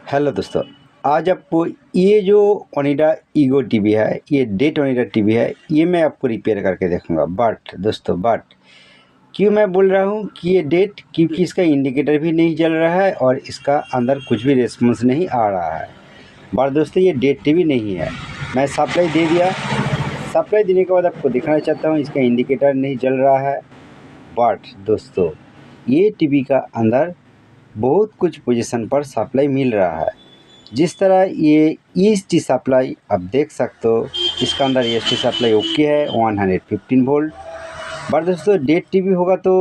Hello दोस्तों, आज आपको ये जो ओनिडा ईगो टीवी है, ये डेट ओनिडा टीवी है, ये मैं आपको रिपेयर करके देखूंगा। बट क्यों मैं बोल रहा हूँ कि ये डेट, क्योंकि इसका इंडिकेटर भी नहीं जल रहा है और इसका अंदर कुछ भी रिस्पॉन्स नहीं आ रहा है। बट दोस्तों, ये डेट टीवी नहीं है। मैं सप्लाई दे दिया। सप्लाई देने के बाद आपको दिखाना चाहता हूँ, इसका इंडिकेटर नहीं जल रहा है। बट दोस्तों, ये टीवी का अंदर बहुत कुछ पोजीशन पर सप्लाई मिल रहा है। जिस तरह ये ईएसटी सप्लाई आप देख सकते हो, इसका अंदर ईएसटी सप्लाई ओके है 115 वोल्ट। बट दोस्तों, डेट टीवी होगा तो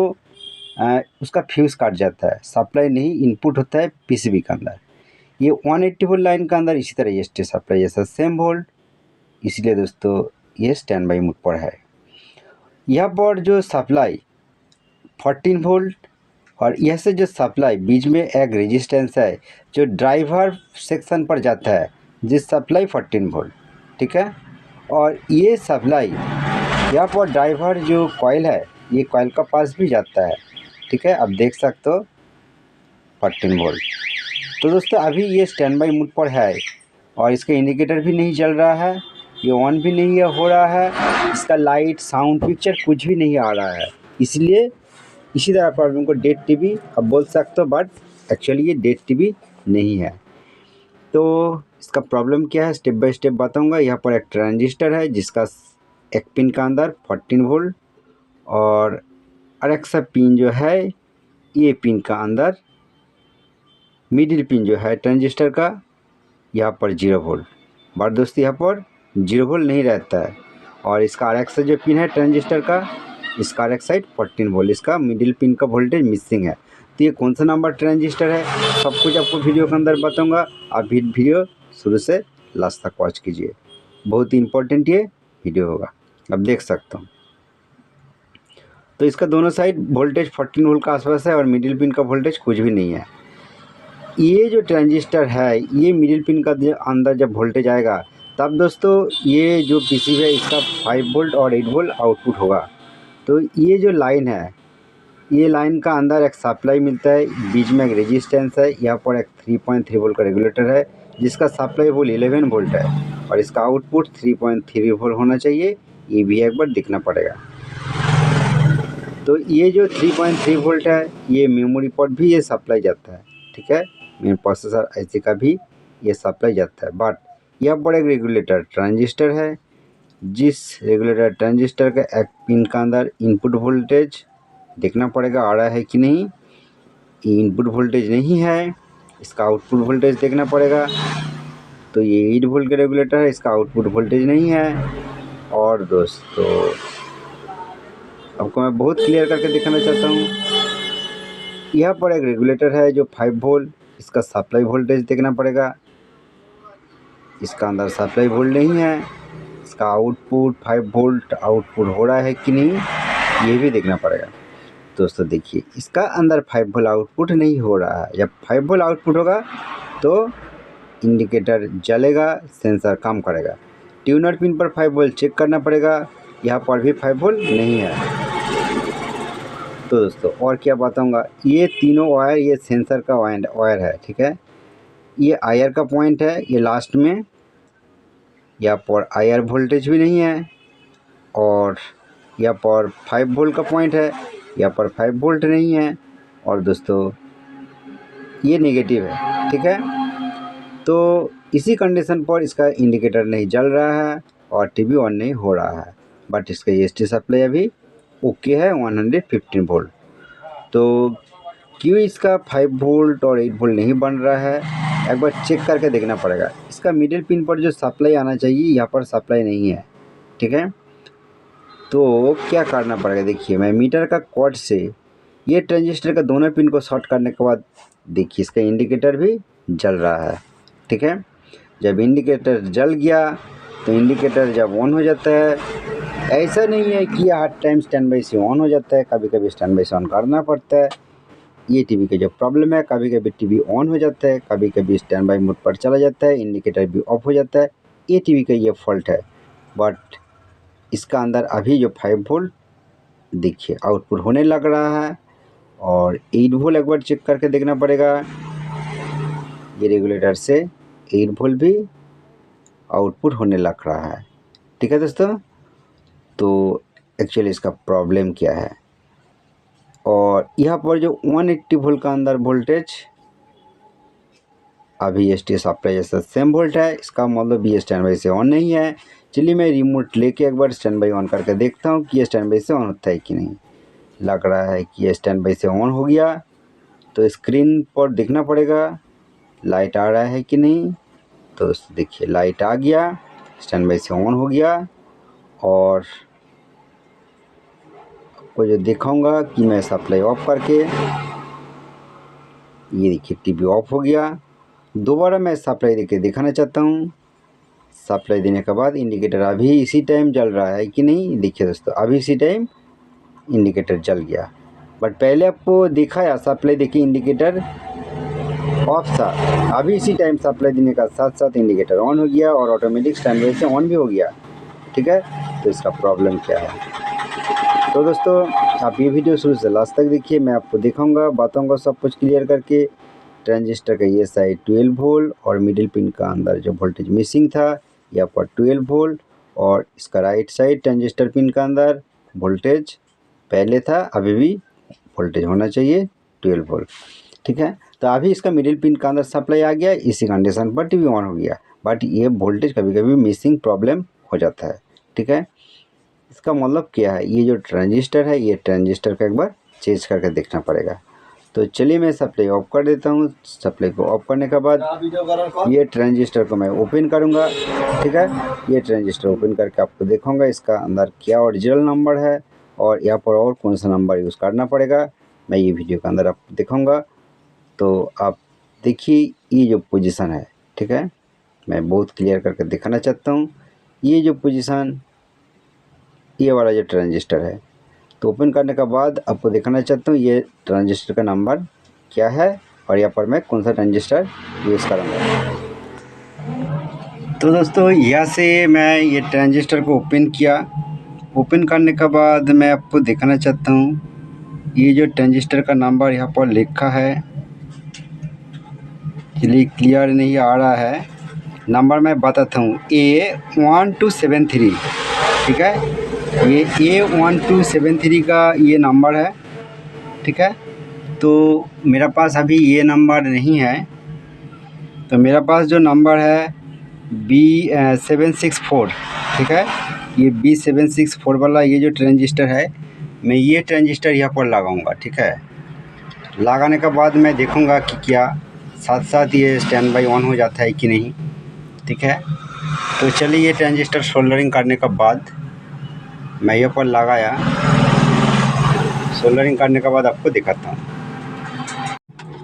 उसका फ्यूज़ काट जाता है, सप्लाई नहीं इनपुट होता है पीसीबी के अंदर। ये 180 वोल्ट लाइन का अंदर इसी तरह ईएसटी सप्लाई जैसा सेम वोल्ट, इसलिए दोस्तों ये स्टैंड बाई मोड पर है। यहाँ पर जो सप्लाई 14 वोल्ट और यह से जो सप्लाई बीच में एक रेजिस्टेंस है जो ड्राइवर सेक्शन पर जाता है, जिस सप्लाई 14 वोल्ट, ठीक है। और ये सप्लाई यहाँ पर ड्राइवर जो कॉइल है, ये कॉइल का पास भी जाता है, ठीक है। आप देख सकते हो 14 वोल्ट। तो दोस्तों, अभी ये स्टैंड बाई मोड पर है और इसका इंडिकेटर भी नहीं जल रहा है, ये ऑन भी नहीं हो रहा है, इसका लाइट साउंड पिक्चर कुछ भी नहीं आ रहा है। इसलिए इसी तरह प्रॉब्लम को डेट टीवी आप बोल सकते हो, बट एक्चुअली ये डेट टीवी नहीं है। तो इसका प्रॉब्लम क्या है, स्टेप बाय स्टेप बताऊंगा। यहाँ पर एक ट्रांजिस्टर है जिसका एक पिन का अंदर 14 वोल्ट और एक सा पिन जो है, ये पिन का अंदर मिडिल पिन जो है ट्रांजिस्टर का, यहाँ पर 0 वोल्ट। बट दोस्तों, यहाँ पर 0 वोल्ट नहीं रहता है। और इसका एक सा जो पिन है ट्रांजिस्टर का, इसका एक साइड 14 वोल्ट, इसका मिडिल पिन का वोल्टेज मिसिंग है। तो ये कौन सा नंबर ट्रांजिस्टर है, सब कुछ आपको वीडियो के अंदर बताऊंगा। आप भी वीडियो शुरू से लास्ट तक वॉच कीजिए, बहुत ही इंपॉर्टेंट ये वीडियो होगा। आप देख सकते हो, तो इसका दोनों साइड वोल्टेज 14 वोल्ट का आसपास है और मिडिल पिन का वोल्टेज कुछ भी नहीं है। ये जो ट्रांजिस्टर है, ये मिडिल पिन का अंदर जब वोल्टेज आएगा, तब दोस्तों ये जो पीसीबी है, इसका 5 वोल्ट और 8 वोल्ट आउटपुट होगा। तो ये जो लाइन है, ये लाइन का अंदर एक सप्लाई मिलता है, बीच में एक रेजिस्टेंस है, यहाँ पर एक 3.3 वोल्ट का रेगुलेटर है जिसका सप्लाई वोल्ट 11 वोल्ट है और इसका आउटपुट 3.3 वोल्ट होना चाहिए। ये भी एक बार देखना पड़ेगा। तो ये जो 3.3 वोल्ट है, ये मेमोरी पर भी ये सप्लाई जाता है, ठीक है। मेन प्रोसेसर आईसी का भी ये सप्लाई जाता है। बट यहाँ पर एक रेगुलेटर ट्रांजिस्टर है, जिस रेगुलेटर ट्रांजिस्टर का एक पिन का अंदर इनपुट वोल्टेज देखना पड़ेगा आ रहा है कि नहीं। इनपुट वोल्टेज नहीं है, इसका आउटपुट वोल्टेज देखना पड़ेगा। तो ये 8 वोल्ट का रेगुलेटर है, इसका आउटपुट वोल्टेज नहीं है। और दोस्तों, आपको मैं बहुत क्लियर करके दिखाना चाहता हूँ। यहाँ पर एक रेगुलेटर है जो 5 वोल्ट, इसका सप्लाई वोल्टेज देखना पड़ेगा। इसका अंदर सप्लाई वोल्ट नहीं है, इसका आउटपुट 5 वोल्ट आउटपुट हो रहा है कि नहीं, ये भी देखना पड़ेगा। दोस्तों देखिए, इसका अंदर 5 वोल्ट आउटपुट नहीं हो रहा है। जब 5 वोल्ट आउटपुट होगा तो इंडिकेटर जलेगा, सेंसर काम करेगा। ट्यूनर पिन पर 5 वोल्ट चेक करना पड़ेगा, यहाँ पर भी 5 वोल्ट नहीं है। तो दोस्तों, और क्या बताऊंगा, ये तीनों वायर, ये सेंसर का वायर है, ठीक है। ये आईआर का पॉइंट है, ये लास्ट में, यहाँ पर आईआर वोल्टेज भी नहीं है। और यहाँ पर 5 वोल्ट का पॉइंट है, यहाँ पर 5 वोल्ट नहीं है। और दोस्तों, ये नेगेटिव है, ठीक है। तो इसी कंडीशन पर इसका इंडिकेटर नहीं जल रहा है और टीवी ऑन नहीं हो रहा है। बट इसका ईएसटी सप्लाई अभी ओके है 115 वोल्ट। तो क्यों इसका 5 वोल्ट और 8 वोल्ट नहीं बन रहा है, एक बार चेक करके देखना पड़ेगा। इसका मिडिल पिन पर जो सप्लाई आना चाहिए, यहाँ पर सप्लाई नहीं है, ठीक है। तो क्या करना पड़ेगा, देखिए मैं मीटर का कॉर्ड से ये ट्रांजिस्टर का दोनों पिन को शॉर्ट करने के बाद देखिए इसका इंडिकेटर भी जल रहा है, ठीक है। जब इंडिकेटर जल गया तो इंडिकेटर जब ऑन हो जाता है, ऐसा नहीं है कि हर टाइम स्टैंड बाई से ऑन हो जाता है, कभी कभी स्टैंड बाई से ऑन करना पड़ता है। ये टीवी का जो प्रॉब्लम है, कभी कभी टीवी ऑन हो जाता है, कभी कभी स्टैंड बाई मोड पर चला जाता है, इंडिकेटर भी ऑफ हो जाता है। ये टीवी का ये फॉल्ट है। बट इसका अंदर अभी जो 5 वोल्ट देखिए आउटपुट होने लग रहा है और 8 वोल्ट एक बार चेक करके देखना पड़ेगा। ये रेगुलेटर से 8 वोल्ट भी आउटपुट होने लग रहा है। ठीक है दोस्तों, तो एक्चुअली इसका प्रॉब्लम क्या है। और यहाँ पर जो 180 वोल्ट का अंदर वोल्टेज अभी एस टी सप्लाई जैसा सेम वोल्ट है, इसका मतलब ये स्टैंड बाई से ऑन नहीं है। चलिए मैं रिमोट लेके एक बार स्टैंड बाई ऑन करके देखता हूँ कि ये स्टैंड बाई से ऑन होता है कि नहीं। लग रहा है कि ये स्टैंड बाई से ऑन हो गया, तो स्क्रीन पर देखना पड़ेगा लाइट आ रहा है कि नहीं। तो देखिए लाइट आ गया, स्टैंड बाई से ऑन हो गया। और आपको जो दिखाऊंगा कि मैं सप्लाई ऑफ करके, ये देखिए टीवी ऑफ हो गया। दोबारा मैं सप्लाई देके दिखाना चाहता हूँ। सप्लाई देने के बाद इंडिकेटर अभी इसी टाइम जल रहा है कि नहीं। देखिए दोस्तों, अभी इसी टाइम इंडिकेटर जल गया, बट पहले आपको दिखाया सप्लाई देखिए इंडिकेटर ऑफ था। अभी इसी टाइम सप्लाई देने का साथ साथ इंडिकेटर ऑन हो गया और ऑटोमेटिक स्टैंड बाई से ऑन भी हो गया। ठीक है, तो इसका प्रॉब्लम क्या है। तो दोस्तों आप ये वीडियो शुरू से लास्ट तक देखिए, मैं आपको दिखाऊंगा, बताऊंगा सब कुछ क्लियर करके। ट्रांजिस्टर का ये साइड 12 वोल्ट और मिडिल पिन का अंदर जो वोल्टेज मिसिंग था यहाँ पर 12 वोल्ट, और इसका राइट साइड ट्रांजिस्टर पिन का अंदर वोल्टेज पहले था, अभी भी वोल्टेज होना चाहिए 12 वोल्ट। ठीक है, तो अभी इसका मिडिल पिन का अंदर सप्लाई आ गया, इसी कंडीशन पर टीवी ऑन हो गया, बट ये वोल्टेज कभी कभी मिसिंग प्रॉब्लम हो जाता है। ठीक है, इसका मतलब क्या है, ये जो ट्रांजिस्टर है ये ट्रांजिस्टर का एक बार चेंज करके देखना पड़ेगा। तो चलिए मैं सप्लाई ऑफ कर देता हूँ। सप्लाई को ऑफ करने के बाद ये ट्रांजिस्टर को मैं ओपन करूँगा। ठीक है, ये ट्रांजिस्टर ओपन करके आपको दिखाऊंगा इसका अंदर क्या ओरिजिनल नंबर है और यहाँ पर और कौन सा नंबर यूज़ करना पड़ेगा, मैं ये वीडियो के अंदर आपको दिखाऊंगा। तो आप देखिए ये जो पोजीशन है, ठीक है, मैं बहुत क्लियर करके दिखाना चाहता हूँ। ये जो पोजीशन, ये वाला जो ट्रांजिस्टर है, तो ओपन करने के बाद आपको दिखाना चाहता हूँ ये ट्रांजिस्टर का नंबर क्या है और यहाँ पर मैं कौन सा ट्रांजिस्टर यूज़ करूँगा। तो दोस्तों यहाँ से मैं ये ट्रांजिस्टर को ओपन किया। ओपन करने के बाद मैं आपको दिखाना चाहता हूँ ये जो ट्रांजिस्टर का नंबर यहाँ पर लिखा है, चलिए क्लियर नहीं आ रहा है, नंबर मैं बताता हूँ A1273। ठीक है, ये A1273 का ये नंबर है। ठीक है, तो मेरा पास अभी ये नंबर नहीं है, तो मेरा पास जो नंबर है B764। ठीक है, ये B764 वाला ये जो ट्रांजिस्टर है, मैं ये ट्रांजिस्टर यहाँ पर लगाऊंगा। ठीक है, लगाने के बाद मैं देखूंगा कि क्या साथ साथ ये स्टैंड बाई ऑन हो जाता है कि नहीं। ठीक है, तो चलिए ये ट्रांजिस्टर सोल्डरिंग करने के बाद मैं यहाँ पर लगाया, सोल्डरिंग करने के बाद आपको दिखाता हूँ।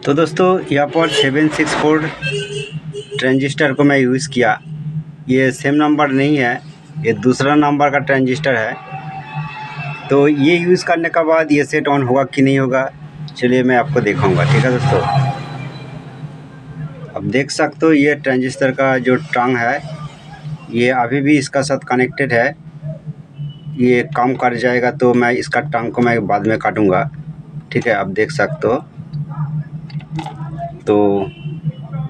तो दोस्तों यहाँ पर 764 ट्रांजिस्टर को मैं यूज़ किया, ये सेम नंबर नहीं है, ये दूसरा नंबर का ट्रांजिस्टर है। तो ये यूज़ करने के बाद ये सेट ऑन होगा कि नहीं होगा, चलिए मैं आपको दिखाऊंगा। ठीक है दोस्तों, अब देख सकते हो ये ट्रांजिस्टर का जो टंग है ये अभी भी इसका साथ कनेक्टेड है, ये काम कर जाएगा तो मैं इसका टंग को मैं बाद में काटूंगा। ठीक है, आप देख सकते हो। तो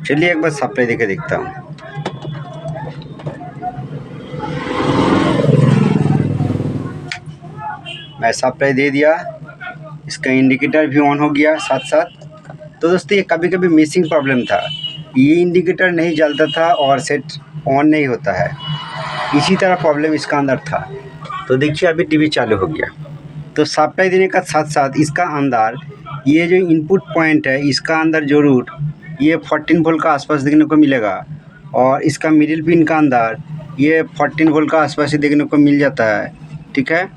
चलिए एक बार सप्लाई देके देखता हूँ। मैं सप्लाई दे दिया, इसका इंडिकेटर भी ऑन हो गया साथ साथ। तो दोस्तों ये कभी कभी मिसिंग प्रॉब्लम था, ये इंडिकेटर नहीं जलता था और सेट ऑन नहीं होता है, इसी तरह प्रॉब्लम इसका अंदर था। तो देखिए अभी टीवी चालू हो गया। तो सप्लाई देने का साथ साथ इसका अंदर ये जो इनपुट पॉइंट है, इसका अंदर जो रूट ये 14 वोल्ट का आसपास देखने को मिलेगा, और इसका मिडिल पिन का अंदर ये 14 वोल्ट का आसपास ही देखने को मिल जाता है। ठीक है,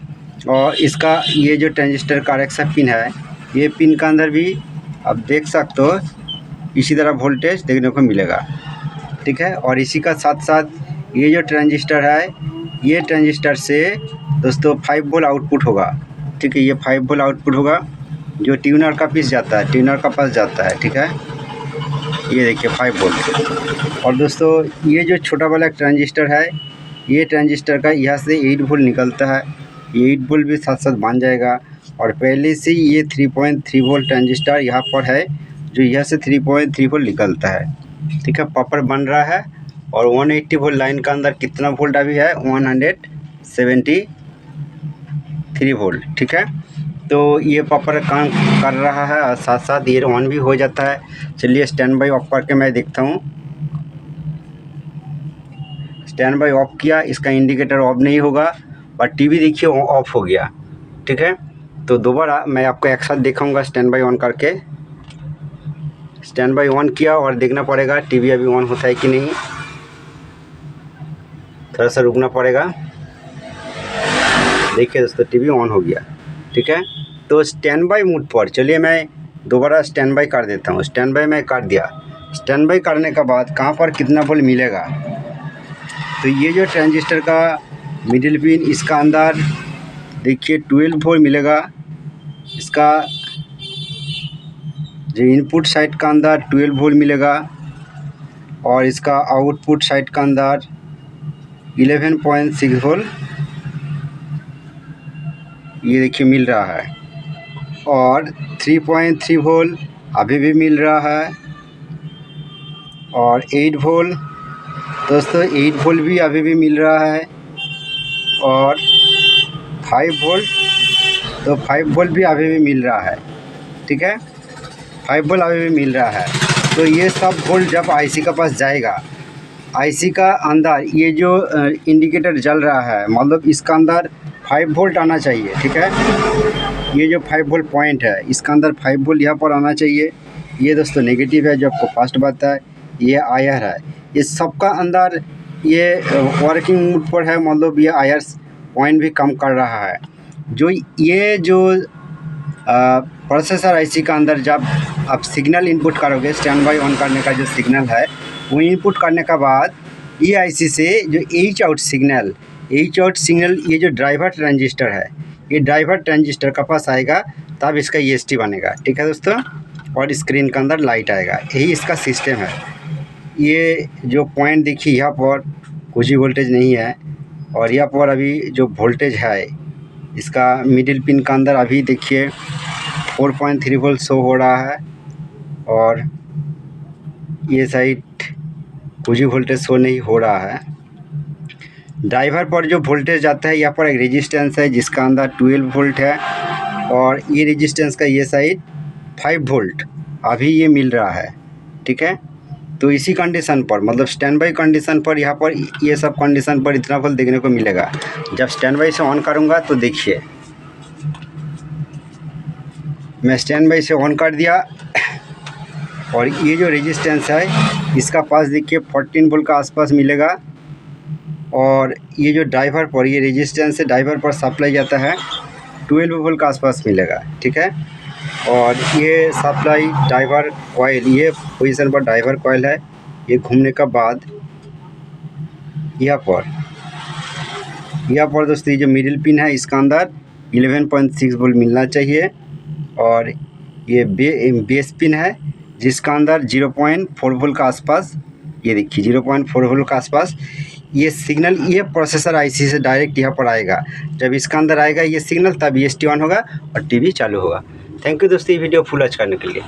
और इसका ये जो ट्रांजिस्टर का आरएक्स पिन है, ये पिन का अंदर भी आप देख सकते हो इसी तरह वोल्टेज देखने को मिलेगा। ठीक है, और इसी का साथ साथ ये जो ट्रांजिस्टर है, ये ट्रांजिस्टर से दोस्तों 5 वोल्ट आउटपुट होगा। ठीक है, ये 5 वोल्ट आउटपुट होगा जो ट्यूनर का पीस जाता है, ट्यूनर का पास जाता है। ठीक है, ये देखिए 5 वोल्ट। और दोस्तों ये जो छोटा वाला ट्रांजिस्टर है, ये ट्रांजिस्टर का यहाँ से 8 वोल्ट निकलता है, ये 8 वोल्ट भी साथ साथ बन जाएगा। और पहले से ये 3.3 वोल्ट ट्रांजिस्टर यहाँ पर है जो यहाँ से 3.3 वोल्ट निकलता है। ठीक है, प्रॉपर बन रहा है। और 180 वोल्ट लाइन का अंदर कितना वोल्ट अभी है, 173 वोल्ट। ठीक है, तो ये प्रॉपर काम कर रहा है और साथ साथ ये ऑन भी हो जाता है। चलिए स्टैंड बाई ऑफ करके मैं देखता हूँ। स्टैंड बाई ऑफ किया, इसका इंडिकेटर ऑफ नहीं होगा और टीवी देखिए ऑफ हो गया। ठीक है, तो दोबारा मैं आपको एक साथ दिखाऊंगा स्टैंड बाई ऑन करके। स्टैंड बाई ऑन किया और देखना पड़ेगा टीवी अभी ऑन होता है कि नहीं, थोड़ा सा रुकना पड़ेगा। देखिए दोस्तों, टीवी ऑन हो गया। ठीक है, तो स्टैंड बाई मोड पर चलिए मैं दोबारा स्टैंड बाई कर देता हूँ। स्टैंड बाई मैं कर दिया। स्टैंड बाई करने के बाद कहाँ पर कितना वोल्ट मिलेगा, तो ये जो ट्रांजिस्टर का मिडिल पिन, इसका अंदर देखिए 12 वोल्ट मिलेगा। इसका जो इनपुट साइड का अंदर 12 वोल्ट मिलेगा और इसका आउटपुट साइड का अंदर 11.6 वोल्ट ये देखिए मिल रहा है। और 3.3 वोल्ट अभी भी मिल रहा है और 8 वोल्ट दोस्तों, 8 वोल्ट भी अभी भी मिल रहा है और 5 वोल्ट, तो 5 वोल्ट भी अभी भी मिल रहा है। ठीक है, 5 वोल्ट अभी भी मिल रहा है। तो ये सब वोल्ट जब आईसी के पास जाएगा, आईसी का अंदर ये जो इंडिकेटर जल रहा है, मतलब इसका अंदर 5 वोल्ट आना चाहिए। ठीक है, ये जो 5 वोल्ट पॉइंट है, इसका अंदर 5 वोल्ट यहाँ पर आना चाहिए। ये दोस्तों नेगेटिव है जो आपको फर्स्ट बात है, ये आयर है। इस सब का अंदर ये वर्किंग मोड पर है, मतलब ये आयर पॉइंट भी कम कर रहा है। जो ये जो प्रोसेसर आईसी का अंदर जब आप सिग्नल इनपुट करोगे, स्टैंड बाई ऑन करने का जो सिग्नल है वो इनपुट करने के बाद ये आईसी से जो एच आउट सिग्नल, ये जो ड्राइवर ट्रांजिस्टर है, ये ड्राइवर ट्रांजिस्टर के पास आएगा, तब इसका ईएसटी बनेगा। ठीक है दोस्तों, और स्क्रीन के अंदर लाइट आएगा। यही इसका सिस्टम है। ये जो पॉइंट देखिए यहाँ पर कुछ ही वोल्टेज नहीं है और यहाँ पर अभी जो वोल्टेज है इसका मिडिल पिन का अंदर अभी देखिए 4.3 वोल्ट शो हो रहा है और ये साइड कुछ ही वोल्टेज शो नहीं हो रहा है। ड्राइवर पर जो वोल्टेज जाता है, यहाँ पर एक रेजिस्टेंस है जिसका अंदर 12 वोल्ट है और ये रेजिस्टेंस का ये साइड 5 वोल्ट अभी ये मिल रहा है। ठीक है, तो इसी कंडीशन पर, मतलब स्टैंड बाई कंडीशन पर, यहाँ पर ये सब कंडीशन पर इतना वोल्ट देखने को मिलेगा। जब स्टैंड बाई से ऑन करूँगा तो देखिए, मैं स्टैंड बाई से ऑन कर दिया और ये जो रेजिस्टेंस है इसका पास देखिए 14 वोल्ट का आसपास मिलेगा और ये जो ड्राइवर पर, ये रेजिस्टेंस से ड्राइवर पर सप्लाई जाता है 12 वोल्ट का आसपास मिलेगा। ठीक है, और ये सप्लाई ड्राइवर कॉइल, ये पोजीशन पर ड्राइवर कॉइल है। ये घूमने के बाद यहाँ पर दोस्तों ये जो मिडिल पिन है इसका अंदर 11.6 वोल्ट मिलना चाहिए और ये बेस पिन है जिसका अंदर 0.4 वोल्ट का आसपास, ये देखिए 0.4 वोल्ट का आसपास ये सिग्नल, ये प्रोसेसर आईसी से डायरेक्ट यहाँ पर आएगा। जब इसका अंदर आएगा ये सिग्नल, तब ईएसटी ऑन होगा और टीवी चालू होगा। थैंक यू दोस्तों, ये वीडियो फुल वॉच करने के लिए।